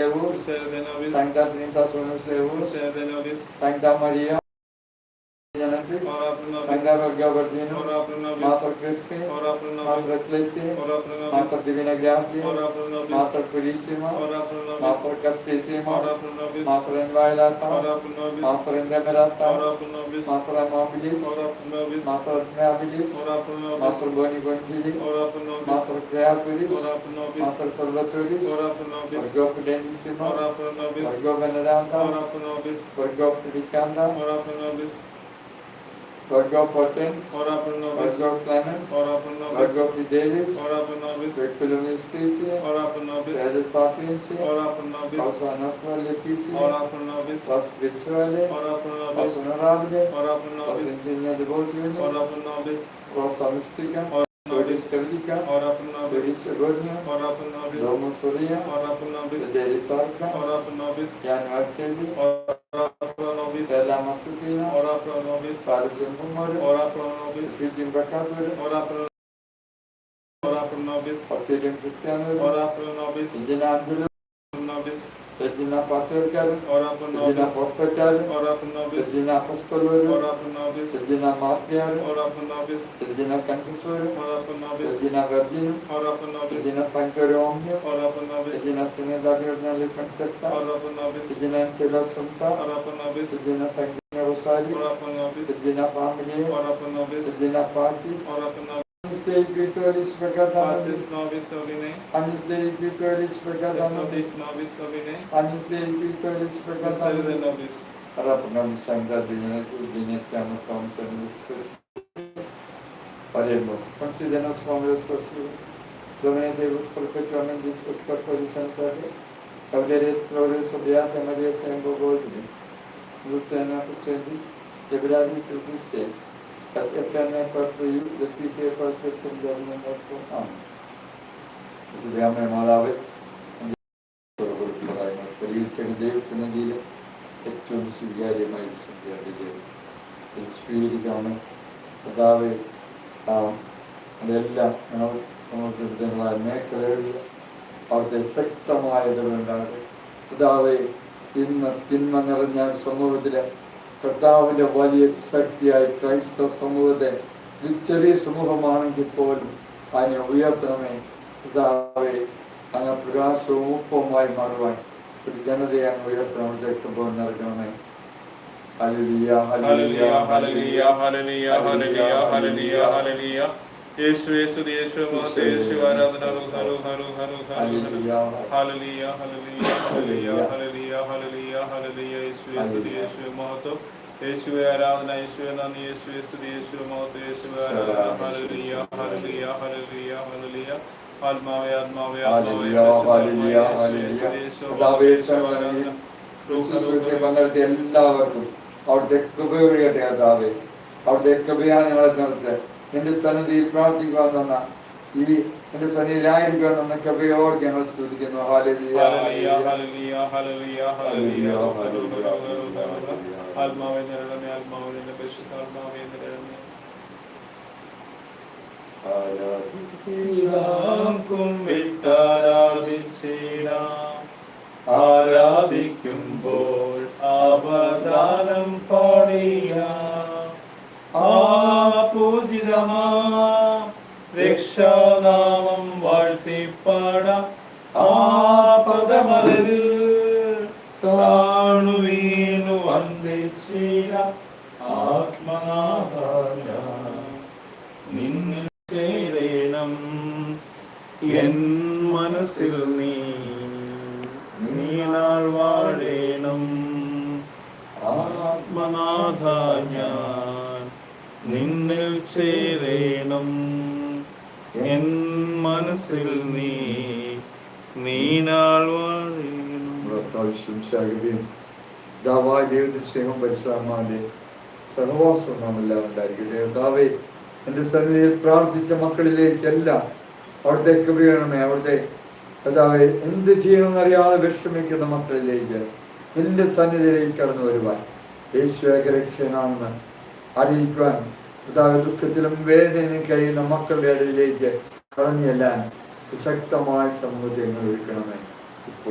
Sancta Trinitas Unus Deus, Sancta Maria, Sancta Virgo Virginum, Mater Christi, Mater Ecclesiae, Mater Divina Gratia, Mater Purissima, Mater Castissima, Mater Inviolata, Mater Indemerata, Mater Amabilis, Mater Admirabilis, Mater Boni Concili, Mater Creaturis, Mater Salvatoris, Virgo Prudentissima, Virgo Veneranda, Virgo Predicanda, Virgo Potens, Virgo Clemens, Virgo Fidelis, Virgulum Justitia, Sede Sapientia, Causa Nostra Laetitia, Las Spirituale, Las Honorabile, Las Insignia Devotionis, Rosa Mystica, Doris Cavlica, Doris Egonia, Domus Soria, Fidelis Arca, Janus Arceli, Stella Matutina, Salus Infumore, Sidim Peccator, Auxilium Christianum, Regina Angelus, Regina Patriarchal, Regina Prophetal, Regina Apostolorum, Regina Martyr, Regina Cantusor, Regina Virginum, Regina Sanctorum Omnium, Regina Sineda Diurnale Concepta, Regina Ancella Sumta, Regina Sanctina Rosario, Regina Familiae, Regina Pacis, Agnus Dei Victoris Peccatam Nobis, Agnus Dei Victoris Peccatam Nobis, Agnus Dei Victoris Peccatam Nobis, Harapagam Sancta Divina Dignitatem Tom Senus Christus. Oremos. Consider-nos como Deus possível. Domine Deus perpetuamente discut corporis sanctae, auderet glorios Beata Maria Semper Virginis, Lucena Pucendi, Debradi Christus, et eterna Patria, Leticia Patria Domini nostro. Amen. വിശുദ്ധ മാതാവ് പരീക്ഷകൾ ദൈവസന്നിധിയിൽ ഏറ്റവും സ്വീകാര്യമായി സ്വീകരിക്കാണ് കർത്താവ്. അതെല്ലാം ഞങ്ങൾ സമർപ്പിക്കുന്നതായ മേഖലകളിൽ അവിടുത്തെ ശക്തമായ ഇടപെടലുണ്ടാകട്ടെ. കർത്താവ് ഇന്ന് തിന്മ നിറഞ്ഞ സമൂഹത്തിലെ കർത്താവിൻ്റെ വലിയ ശക്തിയായി ക്രൈസ്തവ സമൂഹത്തെ ഒരു ചെറിയ സമൂഹമാണെങ്കിൽ പോലും അതിനെ ഉയർത്തണമേ. കർത്താവെ അങ്ങ് പ്രകാശവും ഊപ്പവുമായി മാറുവാൻ ഒരു ജനതയെ അങ്ങ് ഉയർത്തണം. അവിടേക്ക് പോകാൻ നൽകണമേ. ഹല്ലേലൂയ ഹല്ലേലൂയ ഹല്ലേലൂയ ഹല്ലേലൂയ ഹല്ലേലൂയ ഹല്ലേലൂയ ഹല്ലേലൂയ. യേശു യേശു യേശു മഹത്വ യേശു ആരാധന ഹല്ലേലൂയ ഹല്ലേലൂയ ഹല്ലേലൂയ ഹല്ലേലൂയ ഹല്ലേലൂയ ഹല്ലേലൂയ ഹല്ലേലൂയ. യേശു യേശു യേശു മഹത്വ യേശുവേ ആരാധന യേശുവേ നന്ദി യേശു യേശു യേശു മഹത്വ യേശുവേ ആരാധന ഹല്ലേലൂയ ഹല്ലേലൂയ ഹല്ലേലൂയ ഹല്ലേലൂയ. ആത്മാവേ ആത്മാവേ ആത്മാവേ എല്ലാവർക്കും അവിടുത്തെ കൃപയുടെ കർത്താവേ, അവിടുത്തെ കൃപയാണ് ഞങ്ങളെ നിറച്ച് എന്റെ സന്നിധിയിൽ പ്രാർത്ഥിക്കുവാൻ തന്ന ഈ എന്റെ സന്നിധിയിലായിരിക്കാൻ തന്ന കൃപയോട് ഞങ്ങൾ സ്തുതിക്കുന്നു. ഹല്ലേലൂയ ഹല്ലേലൂയ ഹല്ലേലൂയ ഹല്ലേലൂയ. ആത്മാവേ നിറയണമേ, ആത്മാവേ നിന്റെ പരിശുദ്ധാത്മാവേ നിറയണമേ. ആരാധിക്കുമ്പോൾ അവദാനം പാടിയാം. ആ പൂജിതമാ രക്ഷാനാമം വാഴ്ത്തിപ്പാടാം. ആ പദമലരിൽ താണു വീണു വന്ദിച്ചിടാം. ആത്മനാഥായ നിന്നിൽ ചേരണം എൻ മനസ്സിൽ നീനാൾ വാഴേണം. ആത്മനാഥ ഞാൻ നിന്നിൽ ചേരണം എൻ മനസ്സിൽ നീനാൾ വാഴേണം. ദൈവത്തിന്റെ സ്നേഹം പരിശുദ്ധാത്മാവിന്റെ സഹവാസം നാം എല്ലാം ഉണ്ടായിരിക്കട്ടെ. കർത്താവേ, എന്റെ സന്നിധിയിൽ പ്രാർത്ഥിച്ച മക്കളിലേക്കെല്ലാം അവിടുത്തെ കൃപയണമേ. അവിടുത്തെ കർത്താവേ, എന്ത് ചെയ്യണമെന്നറിയാതെ വിഷമിക്കുന്ന മക്കളിലേക്ക് എന്റെ സന്നിധിയിലേക്ക് കടന്നു വരുവാൻ യേശു ഏകരക്ഷനാണെന്ന് അറിയിക്കുവാൻ കർത്താവേ, ദുഃഖത്തിലും വേദനയും കഴിയുന്ന മക്കളുടെ ഇടയിലേക്ക് കടന്നു ചെല്ലാൻ ശക്തമായ സമൂഹത്തെ ഒരുക്കണമേ. ഇപ്പോൾ